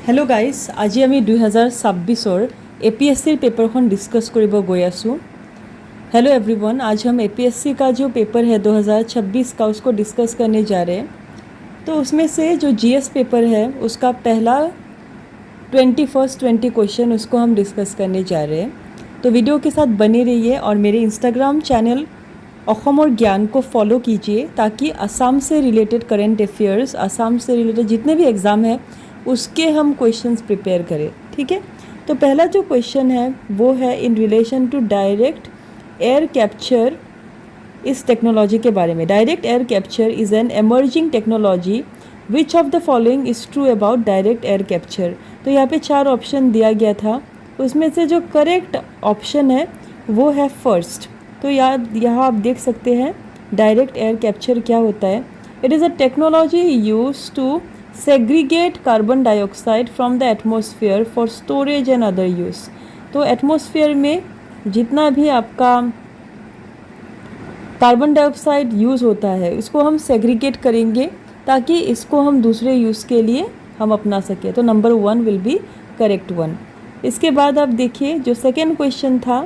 Hello guys, আজি আমি 2026 APSC paper को डिस्कस करिब गई आसो। हेलो एवरीवन, आज हम APSC का जो पेपर है 2026 का उसको डिस्कस करने जा रहे हैं। तो उसमें से जो GS पेपर है उसका पहला 20 क्वेश्चन उसको हम डिस्कस करने जा रहे हैं। तो वीडियो के साथ बने रहिए और मेरे इंस्टाग्राम चैनल अहोम ज्ञान को फॉलो कीजिए ताकि असम से रिलेटेड करेंट अफेयर्स, असम से रिलेटेड जितने भी एग्ज़ाम है उसके हम क्वेश्चंस प्रिपेयर करें। ठीक है, तो पहला जो क्वेश्चन है वो है in relation to direct air capture. इस टेक्नोलॉजी के बारे में, direct air capture is an emerging technology, which of the following is true about direct air capture. तो यहाँ पे 4 ऑप्शन दिया गया था, उसमें से जो करेक्ट ऑप्शन है वो है फर्स्ट। तो यहाँ आप देख सकते हैं डायरेक्ट एयर कैप्चर क्या होता है। It is a technology use to segregate carbon dioxide from the atmosphere for storage and other use. तो एटमॉस्फेयर में जितना भी आपका कार्बन डाइऑक्साइड यूज़ होता है उसको हम सेग्रीगेट करेंगे ताकि इसको हम दूसरे यूज़ के लिए हम अपना सकें। तो number 1 will be correct one. इसके बाद आप देखिए जो सेकेंड क्वेश्चन था,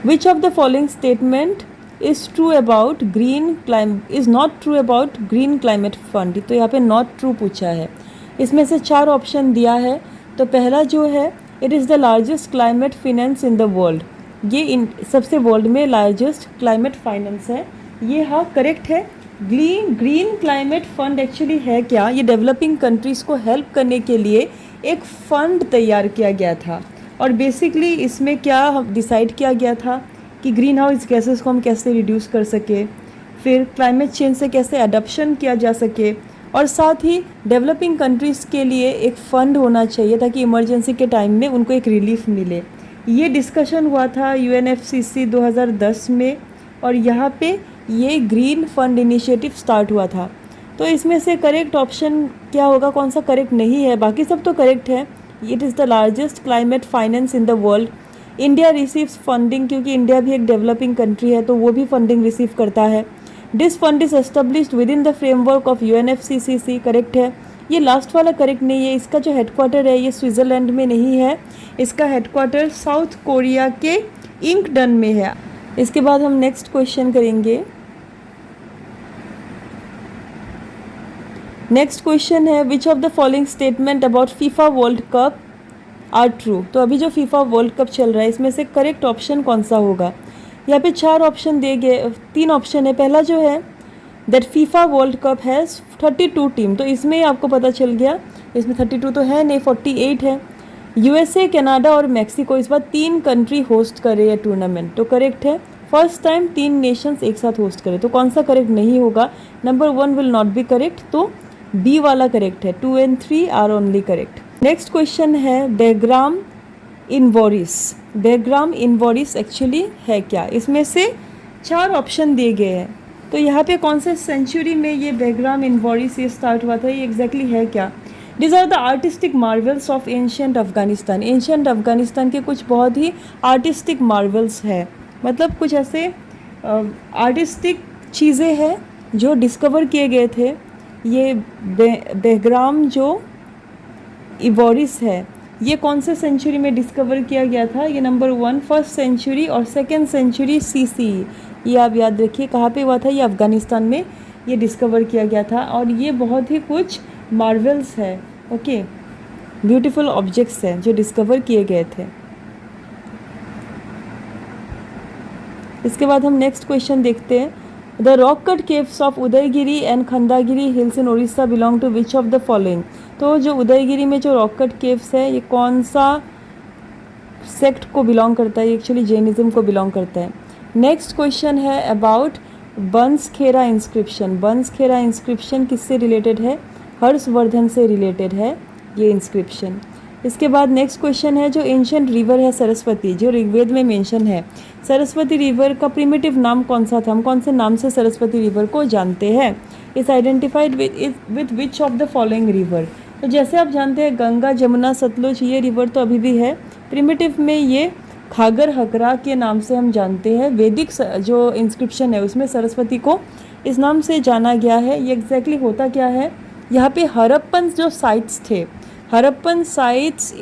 विच of the following statement is true about green climate is not true about green climate fund. तो यहाँ पे नॉट ट्रू पूछा है। इसमें से 4 ऑप्शन दिया है। तो पहला जो है, it is the largest climate finance in the world. ये सबसे वर्ल्ड में लार्जेस्ट क्लाइमेट फाइनेंस है। ये हाँ करेक्ट है। ग्रीन क्लाइमेट फंड एक्चुअली है क्या? ये डेवलपिंग कंट्रीज़ को हेल्प करने के लिए एक फ़ंड तैयार किया गया था और बेसिकली इसमें क्या डिसाइड किया गया था कि ग्रीन हाउस गैसेस को हम कैसे रिड्यूस कर सके, फिर क्लाइमेट चेंज से कैसे अडॉप्शन किया जा सके, और साथ ही डेवलपिंग कंट्रीज़ के लिए एक फ़ंड होना चाहिए ताकि इमरजेंसी के टाइम में उनको एक रिलीफ मिले। ये डिस्कशन हुआ था UNFCCC 2010 में और यहाँ पे ये ग्रीन फंड इनिशिएटिव स्टार्ट हुआ था। तो इसमें से करेक्ट ऑप्शन क्या होगा, कौन सा करेक्ट नहीं है? बाकी सब तो करेक्ट है। It is the largest climate finance in the world. India receives funding, क्योंकि इंडिया भी एक डेवलपिंग कंट्री है तो वो भी फंडिंग रिसीव करता है। This fund is established with in the framework of UNFCCC, correct है। ये लास्ट वाला करेक्ट नहीं है। इसका जो हेडक्वार्टर है ये स्विट्ज़रलैंड में नहीं है, इसका हेडक्वार्टर साउथ कोरिया के इंकडन में है। इसके बाद हम नेक्स्ट क्वेश्चन करेंगे। नेक्स्ट क्वेश्चन है, which of the following statement about FIFA World Cup are true. तो अभी जो फीफा वर्ल्ड कप चल रहा है इसमें से करेक्ट ऑप्शन कौन सा होगा? यहाँ पे 4 ऑप्शन दिए गए, 3 ऑप्शन है। पहला जो है that FIFA World cup has 32 team. तो इसमें आपको पता चल गया, इसमें 32 तो है नहीं, 48 है। USA, कनाडा और मैक्सिको इस बार 3 कंट्री होस्ट कर रही है टूर्नामेंट। तो करेक्ट है, फर्स्ट टाइम 3 नेशंस एक साथ होस्ट करे। तो कौन सा करेक्ट नहीं होगा? Number 1 will not be correct, तो बी वाला करेक्ट है। 2 and 3 are only correct. Next question है, डायग्राम इनवॉरिस। डायग्राम इनवॉरिस एक्चुअली है क्या? इसमें से 4 ऑप्शन दिए गए हैं। तो यहाँ पे कौन से सेंचुरी में ये डायग्राम इनवॉरिस ये स्टार्ट हुआ था, ये एग्जैक्टली है क्या? These are the artistic marvels of ancient Afghanistan. Ancient Afghanistan के कुछ बहुत ही आर्टिस्टिक मार्वल्स है, मतलब कुछ ऐसे आर्टिस्टिक चीज़ें हैं जो डिस्कवर किए गए थे। ये डायग्राम जो इवोरिस है ये कौन से सेंचुरी में डिस्कवर किया गया था? ये नंबर 1 फर्स्ट सेंचुरी और सेकेंड सेंचुरी CC। ये आप याद रखिए कहाँ पे हुआ था, ये अफ़गानिस्तान में ये डिस्कवर किया गया था। और ये बहुत ही कुछ मार्वल्स है, ओके, ब्यूटीफुल ऑब्जेक्ट्स हैं जो डिस्कवर किए गए थे। इसके बाद हम नेक्स्ट क्वेश्चन देखते हैं। The rock cut caves of Udayagiri and Khandagiri hills in Orissa belong to which of the following. तो जो उदयगिरी में जो रॉक कट केव्स है ये कौन सा सेक्ट को बिलोंग करता है? ये एक्चुअली जैनिज्म को बिलोंग करता है। नेक्स्ट क्वेश्चन है अबाउट बंसखेरा इंस्क्रिप्शन। बंसखेरा इंस्क्रिप्शन किससे रिलेटेड है? हर्षवर्धन से रिलेटेड है ये इंस्क्रिप्शन। इसके बाद नेक्स्ट क्वेश्चन है, जो एंशिएंट रिवर है सरस्वती, जो ऋग्वेद में मेंशन है, सरस्वती रिवर का प्रिमिटिव नाम कौन सा था? हम कौन से नाम से सरस्वती रिवर को जानते हैं? इस identified with which of the following river. तो जैसे आप जानते हैं गंगा, जमुना, सतलुज, ये रिवर तो अभी भी है। प्रिमिटिव में ये खागर हकरा के नाम से हम जानते हैं। वैदिक जो इंस्क्रिप्शन है उसमें सरस्वती को इस नाम से जाना गया है। ये एग्जैक्टली होता क्या है? यहाँ पे हड़प्पन जो साइट्स थे, हड़प्पन साइट्स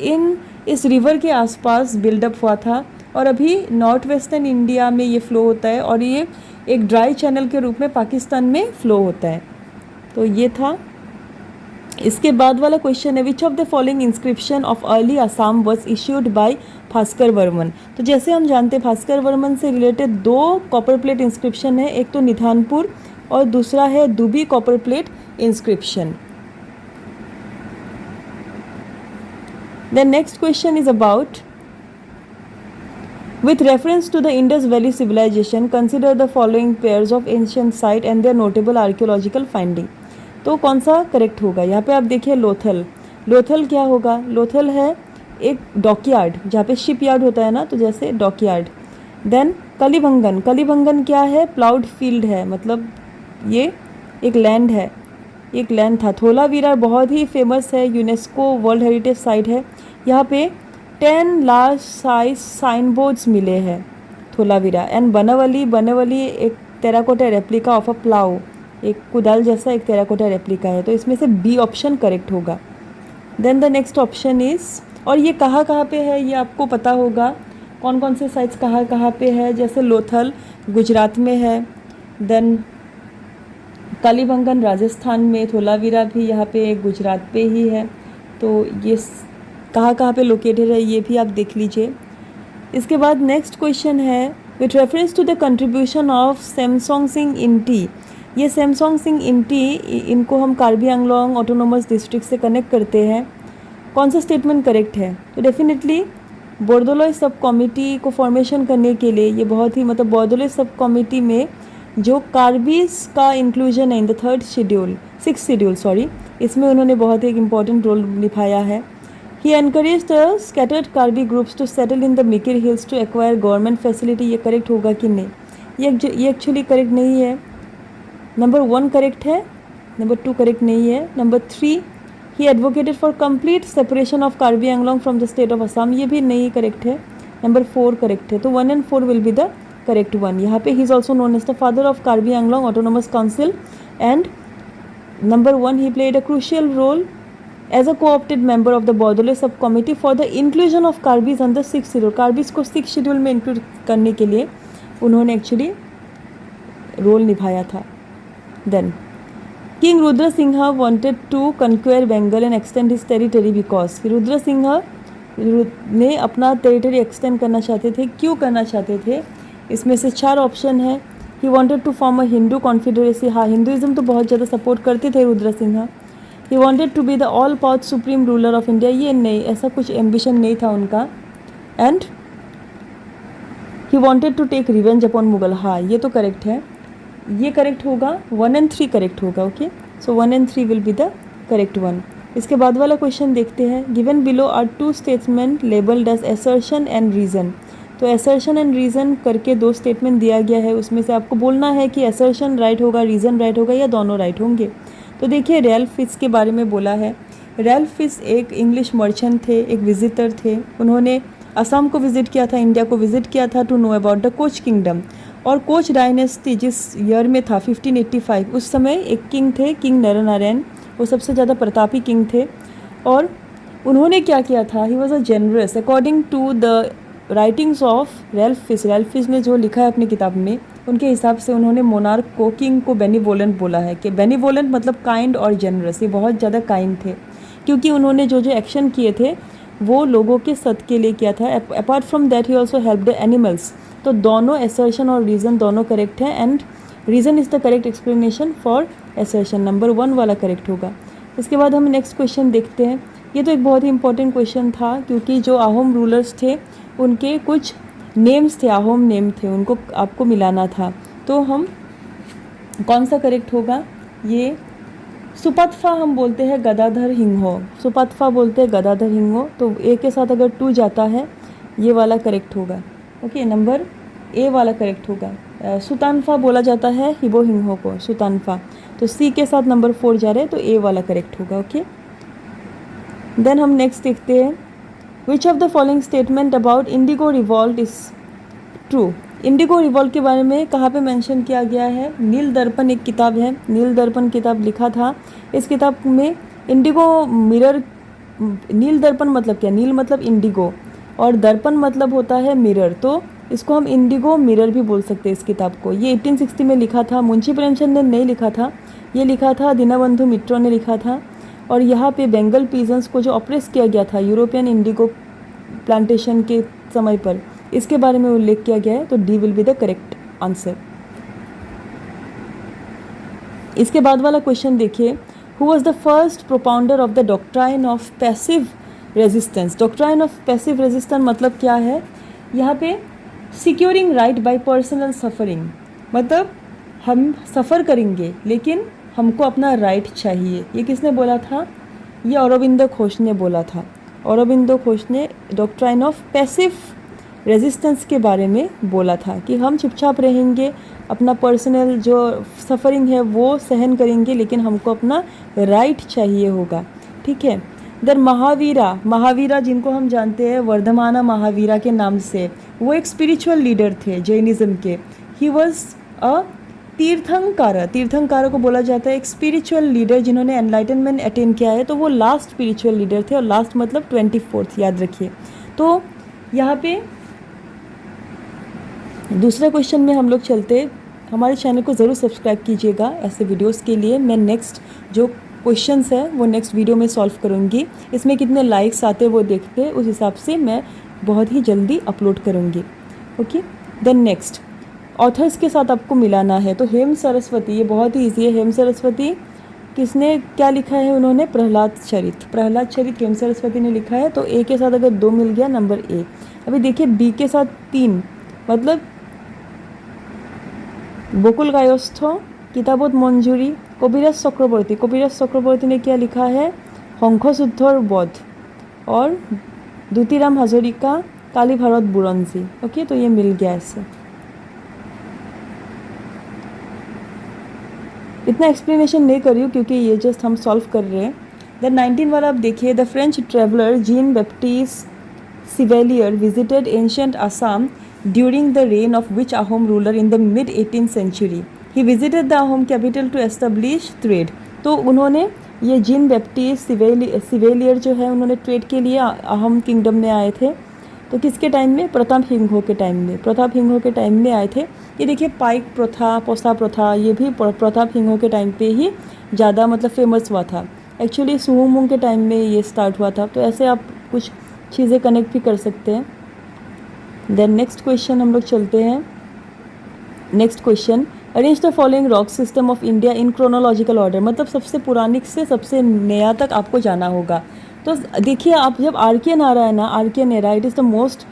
इस रिवर के आसपास बिल्डअप हुआ था और अभी नॉर्थ वेस्टर्न इंडिया में ये फ़्लो होता है और ये एक ड्राई चैनल के रूप में पाकिस्तान में फ़्लो होता है। तो ये था। इसके बाद वाला क्वेश्चन है which of the following inscription of early Assam was issued by Bhaskar Varman. तो जैसे हम जानते हैं भास्कर वर्मन से रिलेटेड 2 कॉपर प्लेट इंस्क्रिप्शन है, एक तो निधानपुर और दूसरा है Dubi copper plate inscription. The next question is about with reference to the Indus Valley civilization consider the following pairs of ancient site and their notable archaeological finding। तो कौन सा correct होगा? यहाँ पे आप देखिए लोथल, लोथल क्या होगा? लोथल है एक डॉकयार्ड जहाँ पे शिप यार्ड होता है ना, तो जैसे डॉकयार्ड। देन कलिबंगन, कलिबंगन क्या है? प्लाउड फील्ड है, मतलब ये एक लैंड है, एक लैंड था। धोलावीरा बहुत ही फेमस है, यूनेस्को वर्ल्ड हेरिटेज साइट है। यहाँ पे 10 लार्ज साइज साइन बोर्ड्स मिले हैं धोलावीरा। एंड बनवली, बनवली एक terracotta replica of a plough, एक कुदाल जैसा एक टेराकोटा रेप्लिका है। तो इसमें से बी ऑप्शन करेक्ट होगा। Then the next option is, और ये कहाँ कहाँ पे है ये आपको पता होगा, कौन कौन से साइट्स कहाँ कहाँ पे है। जैसे लोथल गुजरात में है, देन कलिबंगन राजस्थान में, धोलावीरा भी यहाँ पे गुजरात पे ही है। तो ये कहाँ कहाँ पे लोकेटेड है ये भी आप देख लीजिए। इसके बाद नेक्स्ट क्वेश्चन है with reference to the contribution of Semson Sing Ingti. ये सैमसोंग सिंह इंटी, इनको हम कार्बी आंगलोंग ऑटोनोमस डिस्ट्रिक्ट से कनेक्ट करते हैं। कौन सा स्टेटमेंट करेक्ट है? तो डेफिनेटली बोर्दोलोई सब कमिटी को फॉर्मेशन करने के लिए ये बहुत ही, मतलब बोर्दोलोई सब कमिटी में जो कार्बीज का इंक्लूजन है in the 6th schedule sorry, इसमें उन्होंने बहुत एक इम्पॉर्टेंट रोल निभाया है। He encourage the scattered Karbi groups to settle in the Mikir hills to acquire government facility. ये करेक्ट होगा कि नहीं? ये एक्चुअली करेक्ट नहीं है। नंबर 1 करेक्ट है, नंबर 2 करेक्ट नहीं है। Number 3 he advocated for complete separation of Karbi Anglong from the state of Assam, ये भी नहीं करेक्ट है। नंबर 4 करेक्ट है। तो 1 and 4 will be the correct one. यहाँ पे he is also known as the father of Karbi Anglong autonomous council and number 1 he played a crucial role as a co-opted member of the Bordoloi sub committee for the inclusion of Karbis under 6th schedule. Karbis को 6th schedule में include करने के लिए उन्होंने actually role निभाया था। Then king Rudra Singha wanted to conquer Bengal and extend his territory because, Rudra Singha ने अपना टेरिटरी एक्सटेंड करना चाहते थे। क्यों करना चाहते थे? इसमें से 4 ऑप्शन है। He wanted to form a Hindu confederacy, हाँ हिंदुज़म तो बहुत ज़्यादा सपोर्ट करते थे Rudra Singha. He wanted to be the all power supreme ruler of India, ये नहीं, ऐसा कुछ एम्बिशन नहीं था उनका। And he wanted to take revenge upon Mughal, हाँ ये तो करेक्ट है, ये करेक्ट होगा। 1 and 3 करेक्ट होगा। Okay, so 1 and 3 will be the correct one. इसके बाद वाला क्वेश्चन देखते हैं। Given below are 2 statement labelled as assertion and reason. तो असर्शन एंड रीज़न करके 2 स्टेटमेंट दिया गया है, उसमें से आपको बोलना है कि असर्शन राइट होगा, रीज़न राइट होगा या दोनों राइट होंगे। तो देखिए रैल्फ फिश के बारे में बोला है। रैल्फ फिश एक इंग्लिश मर्चेंट थे, एक विजिटर थे। उन्होंने असम को विज़िट किया था, इंडिया को विज़िट किया था to know about the Koch kingdom. और कोच डायनेस्टी जिस ईयर में था 1585, उस समय एक किंग थे, किंग नरनारायण, वो सबसे ज़्यादा प्रतापी किंग थे। और उन्होंने क्या किया था? He was a generous according to the writings of Ralph Fitch. Ralph Fitch ने जो लिखा है अपनी किताब में, उनके हिसाब से उन्होंने मोनार्क को, किंग को बेनिवोलेंट बोला है कि बेनिवोलेंट मतलब काइंड और जेनरस, ये बहुत ज़्यादा काइंड थे क्योंकि उन्होंने जो जो एक्शन किए थे वो लोगों के सत के लिए किया था। Apart from that he also help the animals. तो दोनों असर्शन और रीज़न दोनों करेक्ट है and reason is the correct explanation for assertion. Number 1 वाला करेक्ट होगा। इसके बाद हम नेक्स्ट क्वेश्चन देखते हैं। ये तो एक बहुत ही इंपॉर्टेंट क्वेश्चन था क्योंकि जो अहोम रूलर्स थे उनके कुछ नेम्स थे, अहोम नेम थे, उनको आपको मिलाना था। तो हम कौन सा करेक्ट होगा? ये सुपथफा हम बोलते हैं गदाधर हिंगो, सुपथफा बोलते हैं गदाधर हिंगो। तो ए के साथ अगर 2 जाता है ये वाला करेक्ट होगा। ओके, नंबर ए वाला करेक्ट होगा। सुतानफा बोला जाता है हिबो हिंगो को, सुतानफा। तो सी के साथ नंबर 4 जा रहे हैं तो ए वाला करेक्ट होगा। ओके, देन हम नेक्स्ट देखते हैं। विच of the following statement about Indigo revolt is true. Indigo revolt के बारे में कहाँ पे मेंशन किया गया है? नील दर्पण एक किताब है, नील दर्पण किताब लिखा था। इस किताब में इंडिगो मिरर, नील दर्पण मतलब क्या? नील मतलब इंडिगो और दर्पण मतलब होता है मिरर, तो इसको हम इंडिगो मिरर भी बोल सकते हैं इस किताब को। ये 1860 में लिखा था, मुंशी प्रेमचंद ने नहीं लिखा था, ये लिखा था दीनबंधु मित्रों ने लिखा था। और यहाँ पे बंगाल पीजन्स को जो ऑप्रेस किया गया था यूरोपियन इंडिगो प्लांटेशन के समय पर, इसके बारे में उल्लेख किया गया है, तो D will be the correct answer. इसके बाद वाला क्वेश्चन देखिए, who was the first propounder of the doctrine of passive resistance? Doctrine of passive resistance मतलब क्या है? यहाँ पे securing right bye personal suffering, मतलब हम सफ़र करेंगे लेकिन हमको अपना राइट चाहिए। ये किसने बोला था? ये अरविंदो घोष ने बोला था। अरविंदो घोष ने डॉक्ट्राइन ऑफ पैसिव रेजिस्टेंस के बारे में बोला था कि हम चुपचाप रहेंगे, अपना पर्सनल जो सफ़रिंग है वो सहन करेंगे, लेकिन हमको अपना राइट चाहिए होगा। ठीक है। देन महावीरा जिनको हम जानते हैं वर्धमाना महावीरा के नाम से, वो एक स्पिरिचुअल लीडर थे जैनिज़्म के। ही वॉज अ तीर्थंकार को बोला जाता है एक स्पिरिचुअल लीडर जिन्होंने एनलाइटनमेंट अटेन किया है, तो वो लास्ट स्पिरिचुअल लीडर थे, और लास्ट मतलब 24th, याद रखिए। तो यहाँ पे दूसरे क्वेश्चन में हम लोग चलते। हमारे चैनल को ज़रूर सब्सक्राइब कीजिएगा ऐसे वीडियोस के लिए। मैं नेक्स्ट जो क्वेश्चंस है वो नेक्स्ट वीडियो में सॉल्व करूँगी। इसमें कितने लाइक्स आते हैं वो देखते, उस हिसाब से मैं बहुत ही जल्दी अपलोड करूँगी। ओके। देन नेक्स्ट ऑथर्स के साथ आपको मिलाना है, तो हेम सरस्वती, ये बहुत ही ईजी है। हेम सरस्वती किसने क्या लिखा है? उन्होंने प्रहलाद चरित हेम सरस्वती ने लिखा है। तो ए के साथ अगर 2 मिल गया, नंबर ए। अभी देखिए बी के साथ 3, मतलब बकुल कायस्थ, किताबत मंजूरी, कबिराज चक्रवर्ती ने क्या लिखा है? शंखचूड़र बध, और द्युतिराम हाजरिका, काली भारत बुरंजी। ओके, तो ये मिल गया ऐसे। इतना एक्सप्लेनेशन नहीं कर रही हूँ क्योंकि ये जस्ट हम सॉल्व कर रहे हैं। देन 19 वाला आप देखिए, the French traveller Jean Baptiste Chevalier visited ancient Assam during the reign of which Ahom ruler in the mid 18th century? He visited the Ahom capital to establish trade. तो उन्होंने, ये जीन बैप्टिस्ट सिवेलियर जो है, उन्होंने ट्रेड के लिए अहोम किंगडम में आए थे। तो किसके टाइम में? प्रताप सिंह के टाइम में आए थे। ये देखिए पाइक प्रथा, पोसा प्रथा, ये भी प्रताप सिंह के टाइम पे ही ज़्यादा मतलब फेमस हुआ था। एक्चुअली सुहुमुंग के टाइम में ये स्टार्ट हुआ था। तो ऐसे आप कुछ चीज़ें कनेक्ट भी कर सकते हैं। देन नेक्स्ट क्वेश्चन हम लोग चलते हैं। Next question, arrange the following rock system of India in chronological order, मतलब सबसे पुरानी से सबसे नया तक आपको जाना होगा। तो देखिए, आप जब आर्कियन आ रहा है ना, Archaean era, it is the most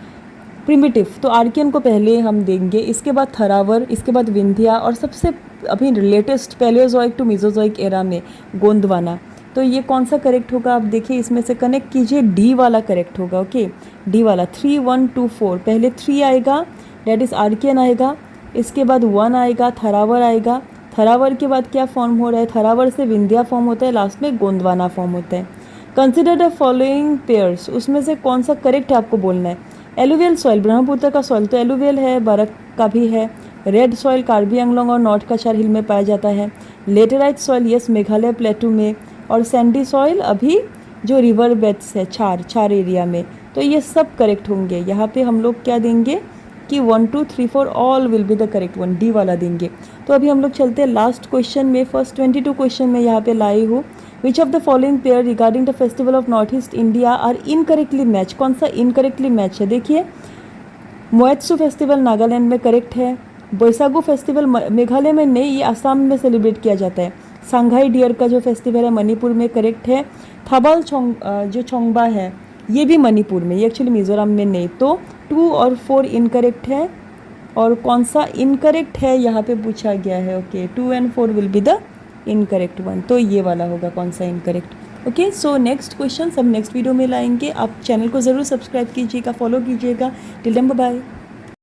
primitive, तो आर्कियन को पहले हम देंगे, इसके बाद थरावर, इसके बाद विंध्या, और सबसे अभी latest Palaeozoic to Mesozoic era में गोंदवाना। तो ये कौन सा करेक्ट होगा? आप देखिए, इसमें से कनेक्ट कीजिए, डी वाला करेक्ट होगा। ओके, डी वाला 3, 1, 2, 4, पहले 3 आएगा, डेट इज़ आर्कियन आएगा, इसके बाद 1 आएगा, थरावर आएगा, थरावर के बाद क्या फॉर्म हो रहा है? थरावर से विंध्या फॉर्म होता है, लास्ट में गोंदवाना फॉर्म होता है। कंसिडर द फॉलोइंग पेयर्स, उसमें से कौन सा करेक्ट है आपको बोलना है। एलुवियल सॉइल, ब्रह्मपुत्र का सॉइल तो एलुवियल है, बर्फ का भी है। रेड सॉइल कार्बी आंगलोंग और नॉर्थ कछार हिल में पाया जाता है। लेटेराइट सॉइल यस मेघालय प्लेटू में, और सैंडी सॉइल अभी जो रिवर बेड्स है चार एरिया में। तो ये सब करेक्ट होंगे। यहाँ पे हम लोग क्या देंगे कि 1, 2, 3, 4 all will be the correct one, D वाला देंगे। तो अभी हम लोग चलते हैं लास्ट क्वेश्चन में। फर्स्ट 22 क्वेश्चन में यहाँ पे लाई हूँ। Which of the following pair regarding the festival of North East India are incorrectly match? कौन सा इनकरेक्टली मैच है? देखिए, मोएत्सु फेस्टिवल नागालैंड में करेक्ट है। बैसागु फेस्टिवल मेघालय में नहीं, ये आसाम में सेलिब्रेट किया जाता है। सांघाई डियर का जो फेस्टिवल है मणिपुर में करेक्ट है। थाबाल जो छोंगबा है ये भी मणिपुर में, ये एक्चुअली मिजोरम में नहीं। तो 2 और 4 इनकरेक्ट है। और कौन सा इनकरेक्ट है यहाँ पे पूछा गया है। Okay, 2 and 4 will be the incorrect one. तो ये वाला होगा कौन सा incorrect. Okay, so next question सब नेक्स्ट वीडियो में लाएंगे। आप चैनल को ज़रूर सब्सक्राइब कीजिएगा, फॉलो कीजिएगा। Till then bye bye.